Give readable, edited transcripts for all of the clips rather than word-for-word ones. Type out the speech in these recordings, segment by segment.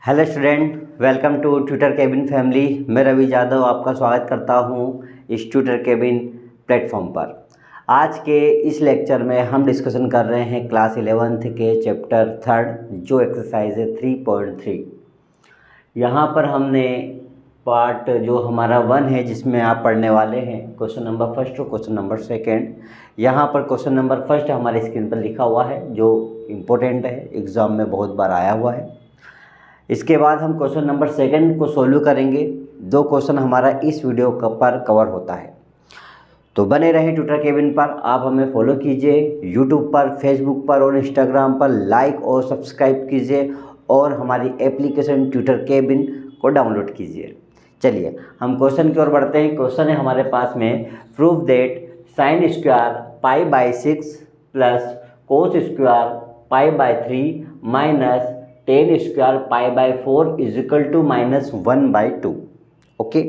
Hello student, welcome to tutor cabin family. मैं रवि यादव आपका स्वागत करता हूं इस ट्यूटर केबिन प्लेटफॉर्म पर। आज के इस लेक्चर में हम डिस्कशन कर रहे हैं क्लास 11th के चैप्टर 3 जो एक्सरसाइज है 3.3। यहाँ पर हमने पार्ट जो हमारा 1 है जिसमें आप पढ़ने वाले हैं क्वेश्चन नंबर फर्स्ट और क्वेश्चन नंबर सेकेंड। यहाँ पर क्वेश्चन नंबर फर्स्ट हमारे स्क्रीन पर लिखा हुआ है जो इम्पोर्टेंट है, एग्ज़ाम में बहुत बार आया हुआ है। इसके बाद हम क्वेश्चन नंबर सेकंड को सोल्व करेंगे। 2 क्वेश्चन हमारा इस वीडियो पर कवर होता है, तो बने रहें ट्यूटर केबिन पर। आप हमें फॉलो कीजिए यूट्यूब पर, फेसबुक पर और इंस्टाग्राम पर, लाइक और सब्सक्राइब कीजिए और हमारी एप्लीकेशन ट्यूटर केबिन को डाउनलोड कीजिए। चलिए हम क्वेश्चन की ओर बढ़ते हैं। क्वेश्चन है हमारे पास में, prove that sine square π/6 plus cos square π/3 minus tan square π/4 is equal to -1/2। Okay,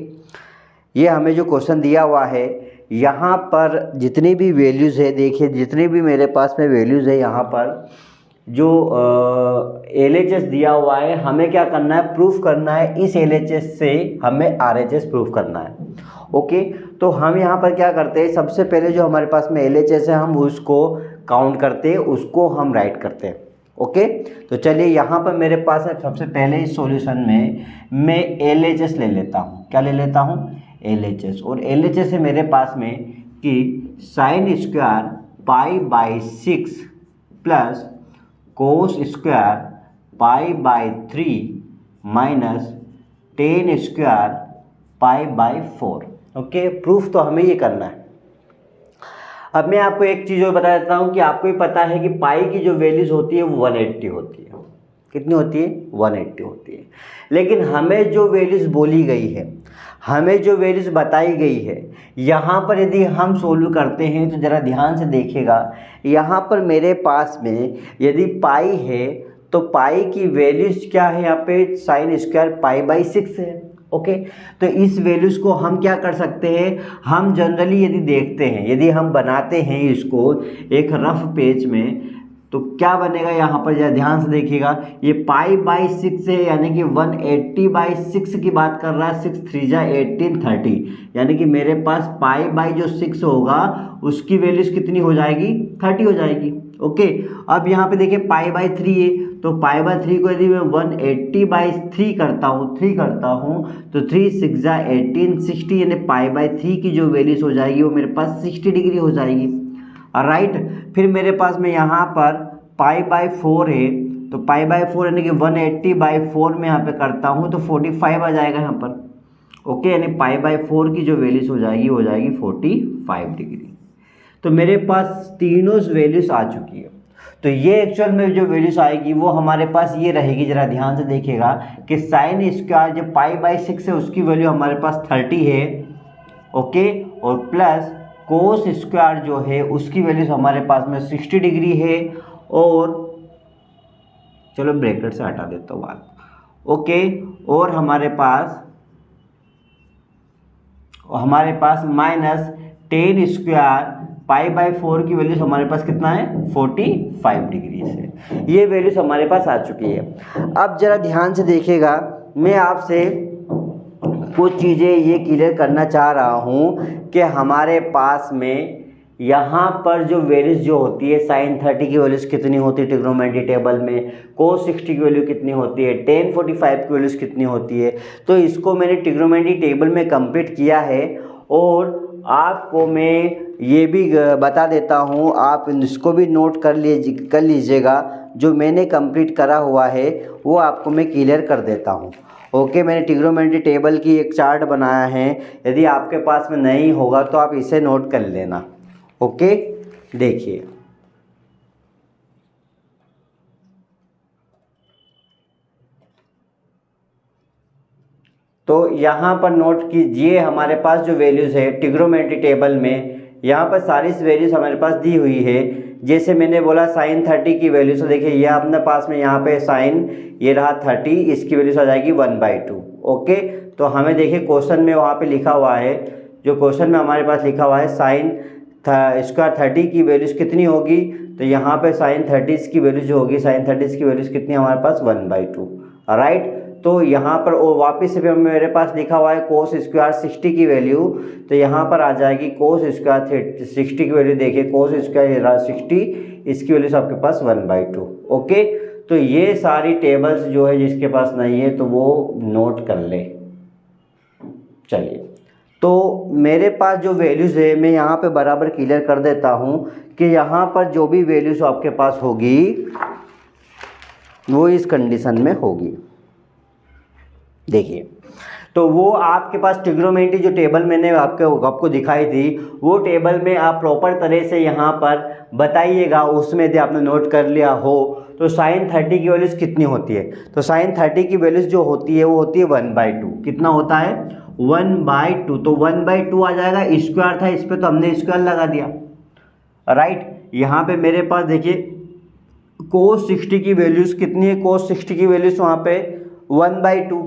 ये हमें जो क्वेश्चन दिया हुआ है यहाँ पर जितनी भी वैल्यूज़ है, देखिए जितनी भी मेरे पास में वैल्यूज़ है यहाँ पर जो LHS दिया हुआ है, हमें क्या करना है, प्रूफ करना है। इस LHS से हमें RHS प्रूफ करना है। ओके, तो हम यहाँ पर क्या करते हैं, सबसे पहले जो हमारे पास में LHS है हम उसको काउंट करते हैं, उसको हम राइट करते हैं। ओके, तो चलिए यहाँ पर मेरे पास है सबसे पहले इस सॉल्यूशन में मैं LHS ले लेता हूँ। क्या ले लेता हूँ? LHS। और LHS है मेरे पास में कि sine square π/6 plus cos square π/3 minus tan square π/4। Okay, proof तो हमें ये करना है। अब मैं आपको एक चीज़ और बता देता हूँ कि आपको ही पता है कि पाई की जो वैल्यूज़ होती है वो 180 होती है। कितनी होती है? 180 होती है। लेकिन हमें जो वैल्यूज़ बोली गई है, हमें जो वैल्यूज़ बताई गई है, यहाँ पर यदि हम सोल्व करते हैं तो ज़रा ध्यान से देखिएगा। यहाँ पर मेरे पास में यदि पाई है तो पाई की वैल्यूज़ क्या है, यहाँ पे साइन स्क्वायर π/6 है। ओके, तो इस वैल्यूज़ को हम क्या कर सकते हैं, हम जनरली यदि देखते हैं, यदि हम बनाते हैं इसको एक रफ पेज में, तो क्या बनेगा यहाँ पर जरा ध्यान से देखिएगा। ये π/6 है यानी कि 180/6 की बात कर रहा है। 6 3 जा 18 30, यानी कि मेरे पास π/6 होगा उसकी वैल्यूज़ कितनी हो जाएगी, 30 हो जाएगी। ओके, अब यहाँ पे देखिए π/3 है, तो π/3 को यदि मैं 180/3 करता हूँ तो 3 6 जा 18 60, यानी π/3 की जो वैल्यूज हो जाएगी वो मेरे पास 60 डिग्री हो जाएगी। राइट, फिर मेरे पास में यहाँ पर π/4 है, तो π/4 यानी कि 180/4 में यहाँ पे करता हूँ तो 45 आ जाएगा यहाँ पर। ओके, यानी π/4 की जो वैल्यूज हो जाएगी वो हो जाएगी 45 डिग्री। तो मेरे पास तीनों वैल्यूज आ चुकी है। तो ये एक्चुअल में जो वैल्यूज आएगी वो हमारे पास ये रहेगी। जरा ध्यान से देखिएगा कि साइन स्क्वायर जो π/6 है उसकी वैल्यू हमारे पास 30 है। ओके, और प्लस कोस स्क्वायर जो है उसकी वैल्यूज हमारे पास में 60 डिग्री है। और चलो ब्रैकेट से हटा देता हूँ बात। ओके, और हमारे पास माइनस टेन स्क्वायर π/4 की वैल्यूज हमारे पास कितना है, 45 डिग्री से। ये वैल्यूज हमारे पास आ चुकी है। अब जरा ध्यान से देखिएगा, मैं आपसे कुछ चीज़ें ये क्लियर करना चाह रहा हूँ कि हमारे पास में यहाँ पर जो वैल्यूज जो होती है, साइन 30 की वैल्यूज कितनी होती है ट्रिग्नोमेट्री टेबल में, कोस 60 की वैल्यू कितनी होती है, टेन 45 की वैल्यूज कितनी होती है, तो इसको मैंने ट्रिग्नोमेट्री टेबल में कंप्लीट किया है। और आपको मैं ये भी बता देता हूँ, आप इसको भी नोट कर लीजिएगा। जो मैंने कंप्लीट करा हुआ है वो आपको मैं क्लियर कर देता हूँ। ओके, मैंने ट्रिग्नोमेट्री टेबल की एक चार्ट बनाया है, यदि आपके पास में नहीं होगा तो आप इसे नोट कर लेना। ओके, देखिए तो यहाँ पर नोट कीजिए, हमारे पास जो वैल्यूज़ है ट्रिग्नोमेट्री टेबल में, यहाँ पर सारी वैल्यूज़ हमारे पास दी हुई है। जैसे मैंने बोला साइन 30 की वैल्यू, तो देखिए ये अपने पास में यहाँ पे साइन ये रहा 30, इसकी वैल्यूज आ जाएगी 1/2। ओके, तो हमें देखिए क्वेश्चन में वहाँ पे लिखा हुआ है, जो क्वेश्चन में हमारे पास लिखा हुआ है साइन स्क्वायर 30 की वैल्यूज कितनी होगी, तो यहाँ पे साइन 30 की वैल्यूज जो होगी, साइन 30 की वैल्यूज कितनी हमारे पास 1/2। राइट, तो यहाँ पर वो वापस से मेरे पास लिखा हुआ है कोस स्क्वायर 60 की वैल्यू, तो यहाँ पर आ जाएगी कोस स्क्वायर 60 की वैल्यू। देखिए कोस स्क्वायर 60, इसकी वैल्यू आपके पास 1/2। ओके, तो ये सारी टेबल्स जो है जिसके पास नहीं है तो वो नोट कर ले। चलिए, तो मेरे पास जो वैल्यूज़ है मैं यहाँ पे बराबर क्लियर कर देता हूँ कि यहाँ पर जो भी वैल्यूज़ आपके पास होगी वो इस कंडीशन में होगी। देखिए, तो वो आपके पास ट्रिग्नोमेट्री जो टेबल मैंने आपको दिखाई थी, वो टेबल में आप प्रॉपर तरह से यहाँ पर बताइएगा। उसमें यदि आपने नोट कर लिया हो तो साइन 30 की वैल्यूज़ कितनी होती है, तो साइन 30 की वैल्यूज़ जो होती है वो होती है 1/2। कितना होता है? 1/2। तो 1/2 आ जाएगा, स्क्वायर था इस पर तो हमने स्क्वायर लगा दिया, राइट। यहाँ पे मेरे पास देखिए कोस 60 की वैल्यूज़ कितनी है, कोस 60 की वैल्यूज़ वहाँ पे 1/2,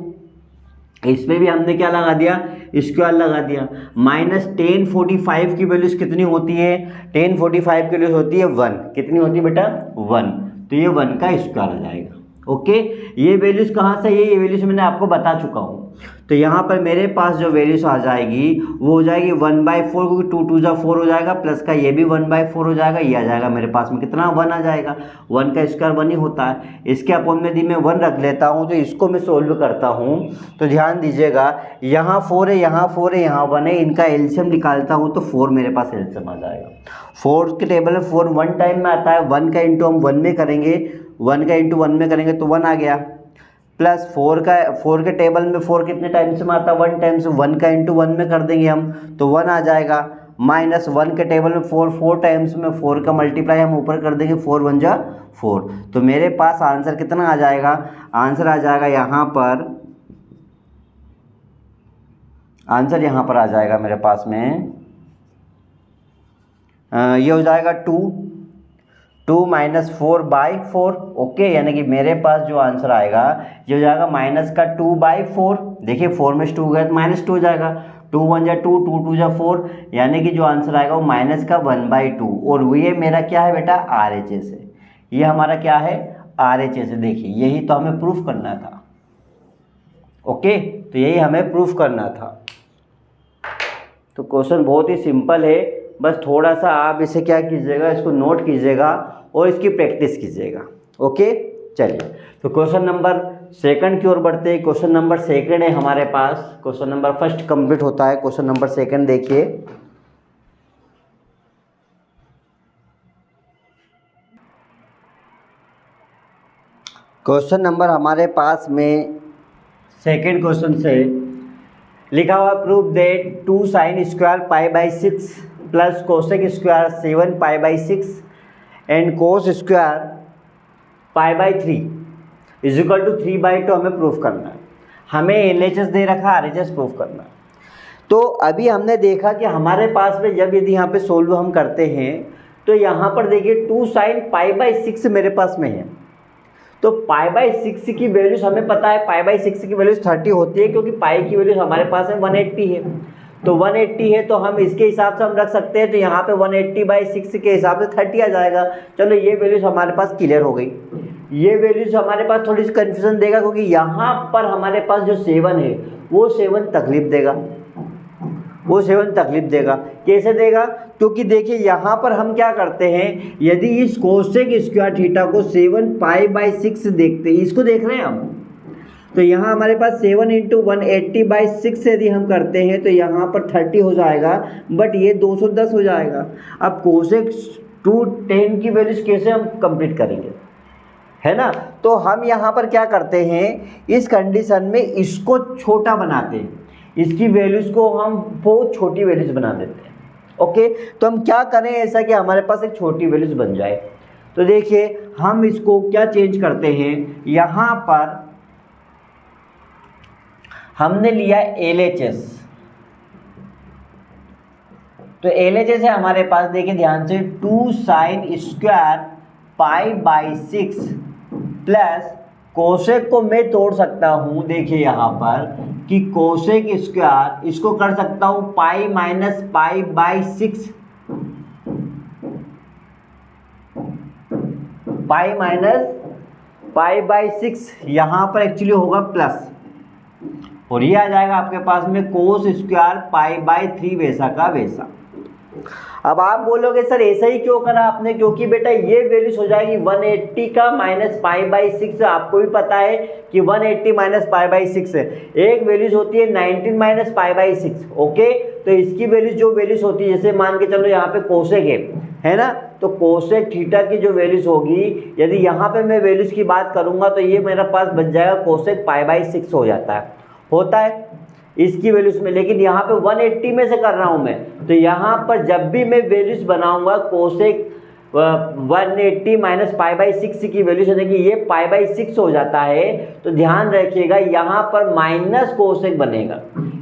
इसमें भी हमने क्या लगा दिया? स्क्वायर लगा दिया। माइनस 1045 की वैल्यूज़ कितनी होती है? 1045 की वैल्यूज़ होती है 1। कितनी होती है बेटा? 1। तो ये 1 का स्क्वायर आ जाएगा। ओके, ये वैल्यूज़ कहाँ से है? ये वैल्यूज़ मैंने आपको बता चुका हूँ। तो यहाँ पर मेरे पास जो वैल्यूज़ आ जाएगी वो हो जाएगी 1/4, क्योंकि 2 2 4 हो जाएगा, प्लस का ये भी 1/4 हो जाएगा। ये आ जाएगा मेरे पास में कितना? 1 आ जाएगा। 1 का स्क्वायर 1 ही होता है। इसके अपॉन में यदि मैं 1 रख लेता हूँ तो इसको मैं सोल्व करता हूँ, तो ध्यान दीजिएगा यहाँ 4 है, यहाँ 4 है, यहाँ 1 है, इनका एलसीएम निकालता हूँ तो 4 मेरे पास एलसीएम आ जाएगा। 4 के टेबल में 4 1 टाइम में आता है, 1 का इंटू हम 1 में करेंगे, 1 का इंटू 1 में करेंगे तो 1 आ गया। प्लस 4 के टेबल में 4 कितने टाइम्स में आता है? 1 टाइम्स। 1 का इंटू 1 में कर देंगे हम तो 1 आ जाएगा। माइनस 1 के टेबल में 4 टाइम्स में 4 का मल्टीप्लाई हम ऊपर कर देंगे, 4 1 जा 4। तो मेरे पास आंसर कितना आ जाएगा? आंसर आ जाएगा यहाँ पर, आंसर यहाँ पर आ जाएगा मेरे पास में ये हो जाएगा 2 माइनस 4/4। ओके, यानी कि मेरे पास जो आंसर आएगा ये हो जाएगा माइनस का 2/4। देखिए 4 में 2 गया तो माइनस 2 हो जाएगा। 2 1 जा 2, 2 2 जा 4, यानी कि जो आंसर आएगा वो माइनस का 1/2। और ये मेरा क्या है बेटा? RHS है। ये हमारा क्या है? RHS है। देखिए यही तो हमें प्रूफ करना था। ओके, तो यही हमें प्रूफ करना था। तो क्वेश्चन बहुत ही सिंपल है, बस थोड़ा सा आप इसे क्या कीजिएगा, इसको नोट कीजिएगा और इसकी प्रैक्टिस कीजिएगा। ओके, चलिए तो क्वेश्चन नंबर सेकंड की ओर बढ़ते हैं। क्वेश्चन नंबर सेकंड है हमारे पास, क्वेश्चन नंबर फर्स्ट कंप्लीट होता है, क्वेश्चन नंबर सेकंड देखिए। क्वेश्चन नंबर हमारे पास में सेकंड क्वेश्चन से लिखा हुआ prove that 2 sin square π/6 plus cosec square 7 π/6 and cos square π/3 is equal to 3/2 हमें प्रूफ करना है। हमें LHS दे रखा, RHS प्रूफ करना है। तो अभी हमने देखा कि हमारे पास में जब यदि यहाँ पे सोल्व हम करते हैं तो यहाँ पर देखिए 2 sin π/6 मेरे पास में है, तो π/6 की वैल्यूज हमें पता है, π/6 की वैल्यूज 30 होती है, क्योंकि पाई की वैल्यूज हमारे पास है 180 है। तो 180 है तो हम इसके हिसाब से हम रख सकते हैं, तो यहाँ पे 180/6 के हिसाब से 30 आ जाएगा। चलो ये वैल्यूज हमारे पास क्लियर हो गई। ये वैल्यूज हमारे पास थोड़ी सी कन्फ्यूजन देगा, क्योंकि यहाँ पर हमारे पास जो 7 है वो 7 तकलीफ देगा, वो 7 तकलीफ देगा। कैसे देगा? क्योंकि देखिए यहाँ पर हम क्या करते हैं, यदि इस कोसेक स्क्वायर थीटा को 7 π/6 देखते हैं, इसको देख रहे हैं हम, तो यहाँ हमारे पास 7 × 180/6 यदि हम करते हैं तो यहाँ पर 30 हो जाएगा, बट ये 210 हो जाएगा। अब कोसेक 2tan की वैल्यूज कैसे हम कंप्लीट करेंगे, है ना? तो हम यहाँ पर क्या करते हैं, इस कंडीशन में इसको छोटा बनाते हैं, इसकी वैल्यूज़ को हम बहुत छोटी वैल्यूज़ बना देते हैं। ओके, तो हम क्या करें ऐसा कि हमारे पास एक छोटी वैल्यूज़ बन जाए। तो देखिए हम इसको क्या चेंज करते हैं, यहाँ पर हमने लिया LHS, तो LHS है हमारे पास, देखिए ध्यान से 2 sin स्क्वायर π/6 प्लस कोसेक को मैं तोड़ सकता हूँ, देखिए यहाँ पर कि कोसेक स्क्वायर इसको कर सकता हूँ पाई माइनस π/6, पाई माइनस π/6, यहाँ पर एक्चुअली होगा प्लस, और ये आ जाएगा आपके पास में कोस स्क्वायर π/3 वैसा का वैसा। अब आप बोलोगे सर ऐसा ही क्यों करा आपने, क्योंकि बेटा ये वैल्यूज हो जाएगी 180 का माइनस π/6। आपको भी पता है कि 180 माइनस π/6 है, एक वैल्यूज होती है 19 माइनस π/6। ओके, तो इसकी वैल्यूज जो वैल्यूज होती है, जैसे मान के चलो यहाँ पे कोसेक है ना, तो कोसेक थीटा की जो वैल्यूज होगी, यदि यहाँ पे मैं वैल्यूज की बात करूंगा तो ये मेरा पास बच जाएगा कोसेक π/6 हो जाता है, होता है इसकी वैल्यूज में। लेकिन यहाँ पे 180 में से कर रहा हूँ मैं, तो यहाँ पर जब भी मैं वैल्यूज बनाऊंगा कोसेक 180 माइनस π/6 की वैल्यूज यानी कि ये π/6 हो जाता है, तो ध्यान रखिएगा यहाँ पर माइनस कोसेक बनेगा।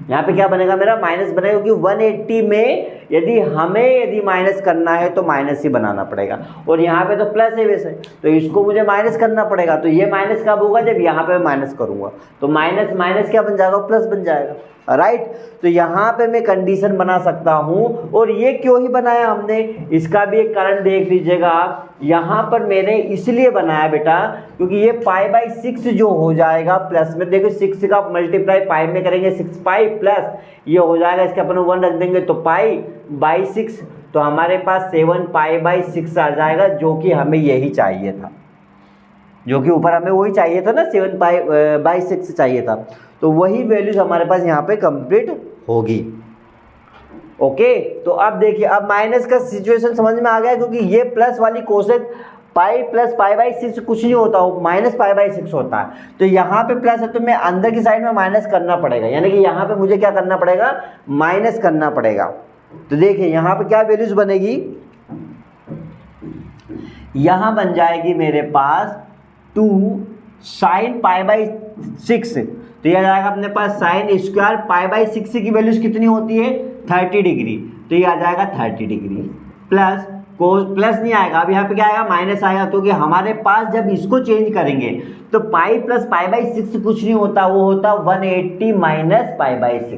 यहाँ पे क्या बनेगा मेरा, माइनस बनेगा, क्योंकि 180 में यदि माइनस करना है तो माइनस ही बनाना पड़ेगा, और यहाँ पे तो प्लस है वैसे, तो इसको मुझे माइनस करना पड़ेगा। तो ये माइनस कब होगा, जब यहाँ पे माइनस करूँगा, तो माइनस माइनस क्या बन जाएगा, प्लस बन जाएगा, राइट। तो यहाँ पे मैं कंडीशन बना सकता हूँ, और ये क्यों ही बनाया हमने, इसका भी एक कारण देख लीजिएगा आप। यहाँ पर मैंने इसलिए बनाया बेटा, क्योंकि ये π/6 जो हो जाएगा प्लस में, देखो 6 का मल्टीप्लाई पाई में करेंगे 6π प्लस ये हो जाएगा, इसके अपन 1 रख देंगे तो π/6, तो हमारे पास 7π/6 आ जाएगा, जो कि हमें यही चाहिए था, जो कि ऊपर हमें वही चाहिए था ना, 7π/6 चाहिए था। तो वही वैल्यूज हमारे पास यहाँ पे कंप्लीट होगी। ओके, तो अब देखिए, अब माइनस का सिचुएशन समझ में आ गया, क्योंकि ये प्लस वाली कोसेक पाई प्लस π/6 कुछ नहीं होता, वो माइनस π/6 होता है। तो यहाँ पे प्लस है तो मैं अंदर की साइड में माइनस करना पड़ेगा, यानी कि यहाँ पे मुझे क्या करना पड़ेगा, माइनस करना पड़ेगा। तो देखिए यहाँ पे क्या वैल्यूज बनेगी, यहाँ बन जाएगी मेरे पास 2 sin π/6, तो यह आ जाएगा अपने पास साइन स्क्वायर π/6 की वैल्यूज कितनी होती है, 30 डिग्री, तो ये आ जाएगा 30 डिग्री प्लस कोस, प्लस नहीं आएगा, अब यहाँ पे क्या आएगा, माइनस आएगा, क्योंकि हमारे पास जब इसको चेंज करेंगे तो पाई प्लस π/6 कुछ नहीं होता, वो होता 180 माइनस π/6,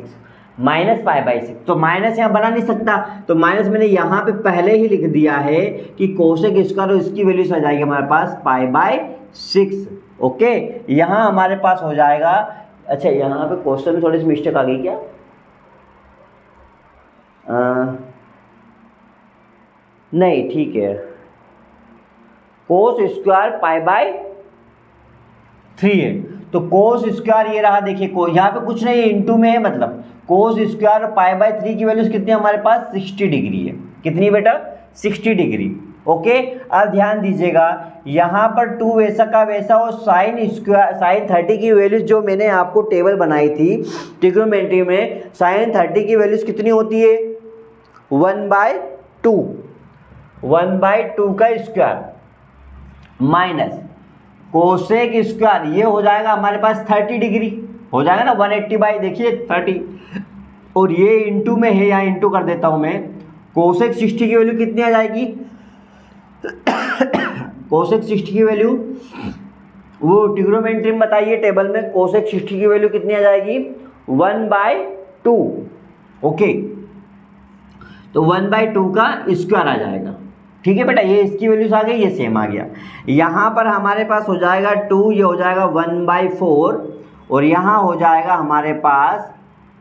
माइनस π/6, तो माइनस यहाँ बना नहीं सकता, तो माइनस मैंने यहाँ पे पहले ही लिख दिया है कि कोसेक स्क्वायर, और इसकी वैल्यूज आ जाएगी हमारे पास π/6। ओके, यहाँ हमारे पास हो जाएगा, अच्छा यहाँ पे क्वेश्चन में थोड़ी सी मिस्टेक आ गई क्या, नहीं ठीक है, कोस स्क्वायर π/3 है, तो कोस स्क्वायर ये रहा, देखिए यहाँ पे कुछ नहीं है, इनटू में है, मतलब कोस स्क्वायर π/3 की वैल्यूज कितनी हमारे पास 60 डिग्री है, कितनी बेटा 60 डिग्री। ओके, अब ध्यान दीजिएगा, यहाँ पर 2 वैसा का वैसा, और साइन स्क्वायर साइन 30 की वैल्यूज जो मैंने आपको टेबल बनाई थी ट्रिग्नोमेट्री में, साइन 30 की वैल्यूज कितनी होती है 1/2, 1/2 का स्क्वायर माइनस कोसेक स्क्वायर, ये हो जाएगा हमारे पास 30 डिग्री हो जाएगा ना, 180 देखिए 30, और ये इंटू में है, यहाँ इंटू कर देता हूँ मैं, कोसेक 60 की वैल्यू कितनी आ जाएगी कोसेक 60 की वैल्यू, वो ट्रिग्नोमेट्री में बताइए टेबल में, कोसेक 60 की वैल्यू कितनी आ जाएगी 1/2। ओके, तो 1/2 का स्क्वायर आ जाएगा, ठीक है बेटा, ये इसकी वैल्यूज आ गई, ये सेम आ गया। यहाँ पर हमारे पास हो जाएगा 2, ये हो जाएगा 1/4, और यहाँ हो जाएगा हमारे पास,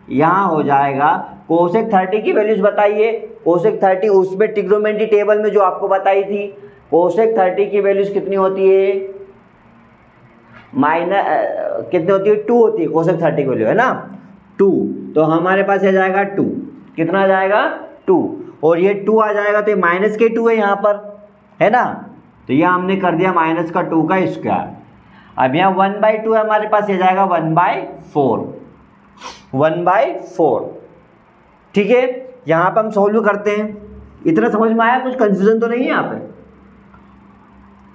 यहाँ हो जाएगा कोसेक 30 की वैल्यूज बताइए, कोसेक 30 उसमें ट्रिग्नोमेट्री टेबल में जो आपको बताई थी, कोसेक 30 की वैल्यूज कितनी होती है, माइनस कितनी होती है 2 होती है, कोसेक 30 की वैल्यू है ना 2, तो हमारे पास आ जाएगा 2, कितना आ जाएगा 2, और ये 2 आ जाएगा, तो ये माइनस के 2 है यहाँ पर, है ना, तो यह हमने कर दिया माइनस का 2 का स्क्वायर। अब यहाँ 1/2 है हमारे पास, ये जाएगा 1/4, 1/4, ठीक है। यहाँ पर हम सॉल्व करते हैं, इतना समझ में आया, कुछ कंफ्यूजन तो नहीं है यहाँ पे,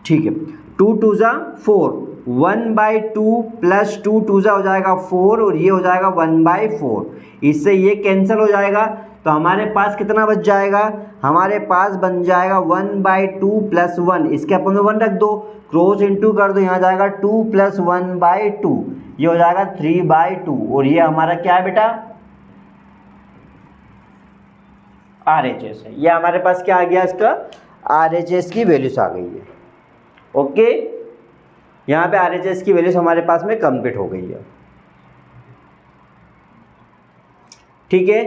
ठीक है। 2 2 जा 4, 1/2 प्लस 2 2 जा हो जाएगा 4, और ये हो जाएगा 1/4, इससे ये कैंसिल हो जाएगा, तो हमारे पास कितना बच जाएगा, हमारे पास बन जाएगा 1/2 प्लस 1, इसके अपन में 1 रख दो, क्रॉस इंटू कर दो, यहाँ जाएगा 2 प्लस 1/2, ये हो जाएगा 3/2, और ये हमारा क्या है बेटा RHS है, ये हमारे पास क्या आ गया, इसका RHS की वैल्यूज आ गई है। ओके, यहाँ पे RHS की वैल्यूज हमारे पास में कंप्लीट हो गई है। ठीक है,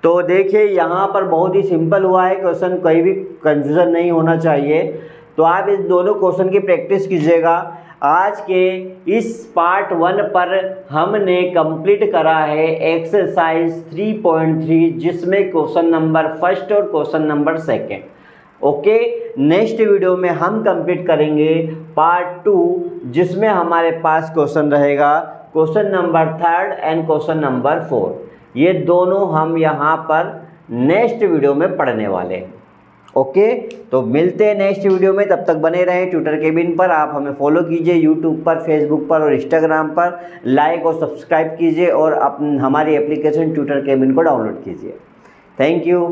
तो देखिए यहाँ पर बहुत ही सिंपल हुआ है क्वेश्चन, कोई भी कंफ्यूजन नहीं होना चाहिए। तो आप इस दोनों क्वेश्चन की प्रैक्टिस कीजिएगा। आज के इस पार्ट 1 पर हमने कंप्लीट करा है एक्सरसाइज 3.3, जिसमें क्वेश्चन नंबर फर्स्ट और question number second. Okay, next video में हम कंप्लीट करेंगे पार्ट 2, जिसमें हमारे पास क्वेश्चन रहेगा question number 3 and question number 4। ये दोनों हम यहाँ पर नेक्स्ट वीडियो में पढ़ने वाले हैं। ओके, तो मिलते हैं नेक्स्ट वीडियो में, तब तक बने रहें ट्यूटर केबिन पर। आप हमें फॉलो कीजिए यूट्यूब पर, फेसबुक पर और इंस्टाग्राम पर, लाइक और सब्सक्राइब कीजिए और हमारी एप्लीकेशन ट्यूटर केबिन को डाउनलोड कीजिए। Thank you.